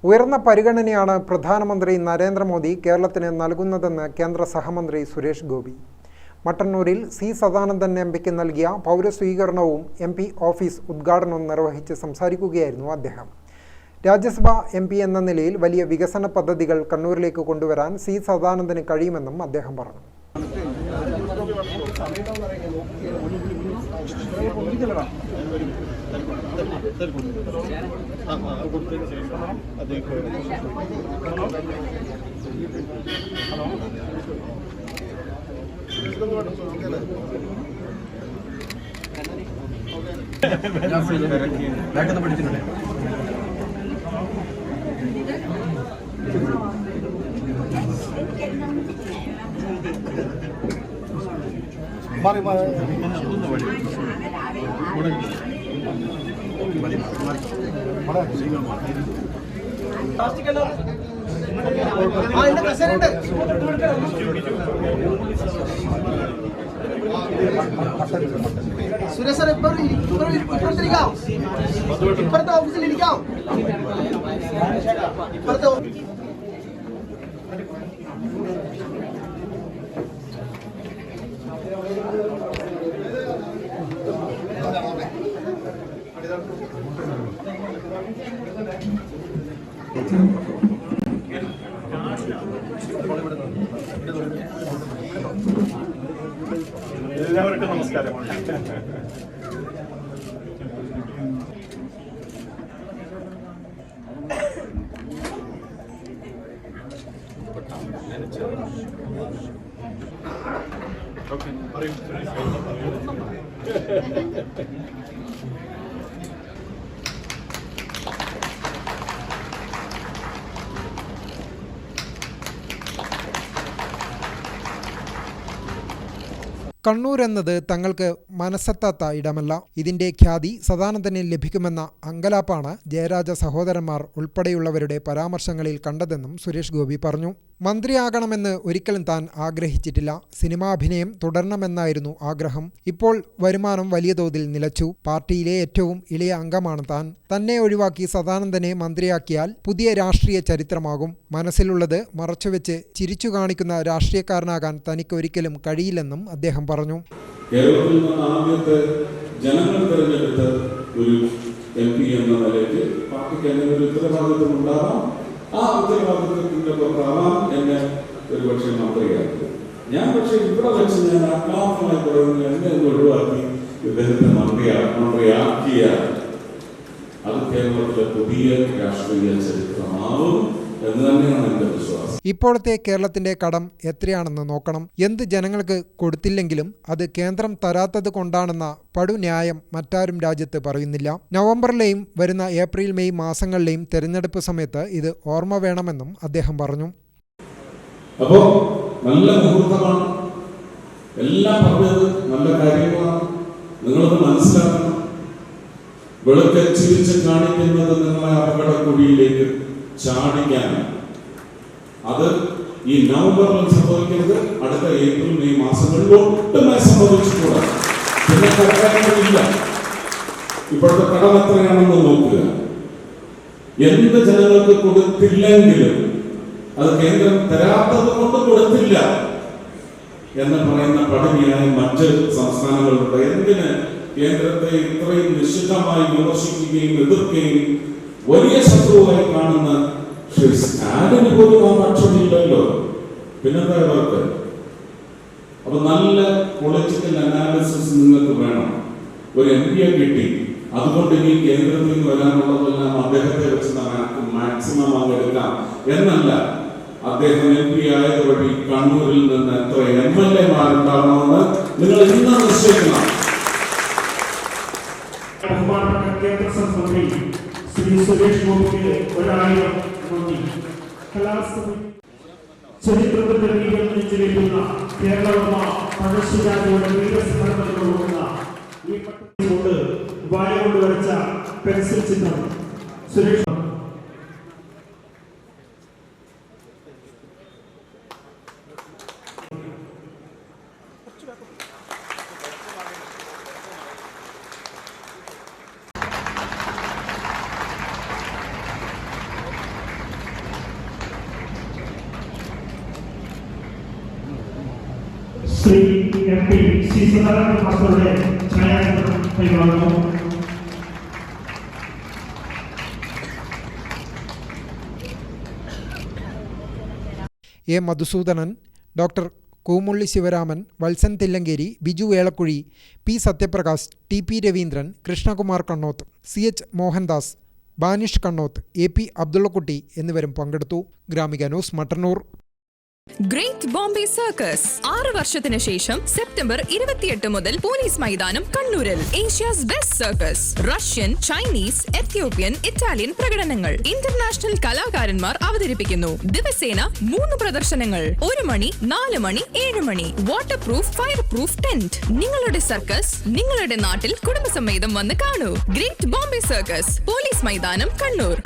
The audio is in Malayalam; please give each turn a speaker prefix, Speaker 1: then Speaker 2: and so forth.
Speaker 1: ഉയർന്ന പരിഗണനയാണ് പ്രധാനമന്ത്രി നരേന്ദ്രമോദി കേരളത്തിന് നൽകുന്നതെന്ന് കേന്ദ്ര സഹമന്ത്രി സുരേഷ് ഗോപി. മട്ടന്നൂരിൽ സി സദാനന്ദൻ എംപിക്ക് നൽകിയ പൗരസ്വീകരണവും എംപി ഓഫീസ് ഉദ്ഘാടനവും നിർവഹിച്ച് സംസാരിക്കുകയായിരുന്നു അദ്ദേഹം. രാജ്യസഭാ എംപി എന്ന നിലയിൽ വലിയ വികസന പദ്ധതികൾ കണ്ണൂരിലേക്ക് കൊണ്ടുവരാൻ സി സദാനന്ദന് കഴിയുമെന്നും അദ്ദേഹം പറഞ്ഞു.
Speaker 2: സുരേഷ് സാർ ഇപ്പുറത്തിരിക്കാം, ഇപ്പുറത്തെ ഓഫീസിലിരിക്കാം.
Speaker 3: എല്ലാവർക്കും നമസ്കാരം.
Speaker 1: കണ്ണൂർ എന്നത് തങ്ങൾക്ക് മനസ്സെത്താത്ത ഇടമല്ല. ഇതിന്റെ ഖ്യാതി സദാനന്ദന് ലഭിക്കുമെന്ന അങ്കലാപ്പാണ് ജയരാജ സഹോദരന്മാർ ഉൾപ്പെടെയുള്ളവരുടെ പരാമർശങ്ങളിൽ കണ്ടതെന്നും സുരേഷ് ഗോപി പറഞ്ഞു. മന്ത്രിയാകണമെന്ന് ഒരിക്കലും താൻ ആഗ്രഹിച്ചിട്ടില്ല. സിനിമാഭിനയം തുടരണമെന്നായിരുന്നു ആഗ്രഹം. ഇപ്പോൾ വരുമാനം വലിയ തോതിൽ നിലച്ചു. പാർട്ടിയിലെ ഏറ്റവും ഇളയ അംഗമാണ് താൻ. തന്നെ ഒഴിവാക്കി സദാനന്ദനെ മന്ത്രിയാക്കിയാൽ പുതിയ രാഷ്ട്രീയ ചരിത്രമാകും. മനസ്സിലുള്ളത് മറച്ചുവെച്ച് ചിരിച്ചു കാണിക്കുന്ന രാഷ്ട്രീയക്കാരനാകാൻ തനിക്കൊരിക്കലും കഴിയില്ലെന്നും അദ്ദേഹം പറഞ്ഞു.
Speaker 4: കേരളത്തിൽ നിന്ന് ആദ്യത്തെ ജനങ്ങൾ തിരഞ്ഞെടുത്ത ഒരു MP എന്ന നിലയ്ക്ക് പാർട്ടിക്ക് അങ്ങനെ ഒരു ഉത്തരവാദിത്വം ഉണ്ടാവാം. ആ ഉത്തരവാദിത്വത്തിന്റെ പ്രഭാവം എന്നെ ഒരുപക്ഷെ മന്ത്രിയാക്കി. ഞാൻ പക്ഷേ ഇവിടെ വെച്ച് ഞാൻ ആത്മാർത്ഥമായി പറയുന്നത് എന്നെ ഒഴിവാക്കി ഇദ്ദേഹത്തെ മന്ത്രിയാക്കിയാൽ അത് കേരളത്തിലെ പുതിയ രാഷ്ട്രീയ ചരിത്രമാവും എന്ന് തന്നെയാണ് എന്റെ വിശ്വാസം.
Speaker 1: ഇപ്പോഴത്തെ കേരളത്തിന്റെ കടം എത്രയാണെന്ന് നോക്കണം. എന്ത് ജനങ്ങൾക്ക് കൊടുത്തില്ലെങ്കിലും അത് കേന്ദ്രം തരാത്തത് കൊണ്ടാണെന്ന പടുന്യായം മറ്റാരും രാജ്യത്ത് പറയുന്നില്ല. നവംബറിലെയും വരുന്ന ഏപ്രിൽ മെയ് മാസങ്ങളിലെയും തെരഞ്ഞെടുപ്പ് സമയത്ത് ഇത് ഓർമ്മ വേണമെന്നും അദ്ദേഹം പറഞ്ഞു.
Speaker 4: അപ്പോ നല്ല മുഹൂർത്തമാണ്. എല്ലാം പറഞ്ഞത് നല്ല കാര്യങ്ങളാണ്. നിങ്ങളത് മനസ്സിലാക്കണം. വെളുക്കെ ചിരിച്ച് കാണിക്കുന്നത് നിങ്ങളെ അപകടക്കുഴിയിലേക്ക് ചാടിക്കാനാണ്. അത് ഈ നവംബറിൽ സംഭവിക്കരുത്. അടുത്ത ഏപ്രിൽ മെയ് മാസങ്ങളിൽ ഒട്ടുമായി സംഭവിച്ചുകൂടാ. പിന്നെ കടക്കാരില്ല. ഇപ്പോഴത്തെ കടം എത്രയാണെന്ന് നോക്കുക. എന്ത് ജനങ്ങൾക്ക് കൊടുത്തില്ലെങ്കിലും അത് കേന്ദ്രം തരാത്തത് കൊണ്ട് കൊടുത്തില്ല എന്ന് പറയുന്ന പടിന്യായം മറ്റ് സംസ്ഥാനങ്ങളുണ്ട്. എന്തിന് കേന്ദ്രത്തെ ഇത്രയും നിശ്ചിതമായി വിമർശിക്കുകയും എതിർക്കുകയും വലിയ ശത്രുവായി കാണുന്ന ശ്രീ സ്റ്റാലിന് പോലും ആ പക്ഷമില്ലല്ലോ. പിന്നെന്താ അവർക്ക്? അപ്പൊ നല്ല പൊളിറ്റിക്കൽ അനാലിസിസ് നിങ്ങൾക്ക് വേണം. ഒരു MP കിട്ടി, അതുകൊണ്ട് ഇനി കേന്ദ്രത്തിൽ നിന്ന് വരാനുള്ളതെല്ലാം അദ്ദേഹത്തെ വെച്ച് മാക്സിമം എടുക്കാം എന്നല്ല. അദ്ദേഹം MP ആയത് വഴി കണ്ണൂരിൽ നിന്ന് എത്ര MLA മാരുണ്ടാവണമെന്ന് നിങ്ങൾ ഇന്ന് നിശ്ചയിക്കണം.
Speaker 3: കേന്ദ്ര സഹമന്ത്രി ശ്രീ സുരേഷ് ഗോപിക്ക് 1000 നന്ദി. ചരിത്രത്തിന്റെ നീലനിച്ചിരിക്കുന്ന കേരളവർമ്മ പഴശ്ശിരാജയുടെ വീരസ്മരണകൾ കൊടുക്കുന്ന ഈ പട്ടത്തിൽ കൊണ്ട് വായ കൊണ്ട് വരച്ച പെൻസിൽ ചിത്രം സുരേഷ് ശ്രീ MP ശ്രീ സദാനന്ദ മാസ്റ്ററുടെ ഛായാചിത്രം കൈമാറുന്നു.
Speaker 1: A Madhusoodanan, doctor Koomulli Sivaraman, Valsan Thillankeri, Biju Elakkuzhi, P Sathyaprakash, T P Raveendran, Krishnakumar Kannoth, CH Mohandas, Banish Kannoth, AP Abdullakutty എന്നിവരും പങ്കെടുത്തു. Gramika news Mattannur.
Speaker 5: Great Bombay circus 6 വർഷത്തിന് ശേഷം സെപ്റ്റംബർ 28 മുതൽ പോലീസ് മൈതാനം കണ്ണൂരിൽ. Asia's best circus. Russian, Chinese, Ethiopian, Italian പ്രകടനങ്ങൾ. ഇന്റർനാഷണൽ കലാകാരന്മാർ അവതരിപ്പിക്കുന്നു. ദിവസേന 3 പ്രദർശനങ്ങൾ. 1 മണി, 4 മണി, 7 മണി. Waterproof, fireproof tent. നിങ്ങളുടെ സർക്കസ് നിങ്ങളുടെ നാട്ടിൽ കുടുംബസമേതം വന്ന് കാണൂ. ഗ്രേറ്റ് ബോംബെ സർക്കസ്, പോലീസ് മൈതാനം, കണ്ണൂർ.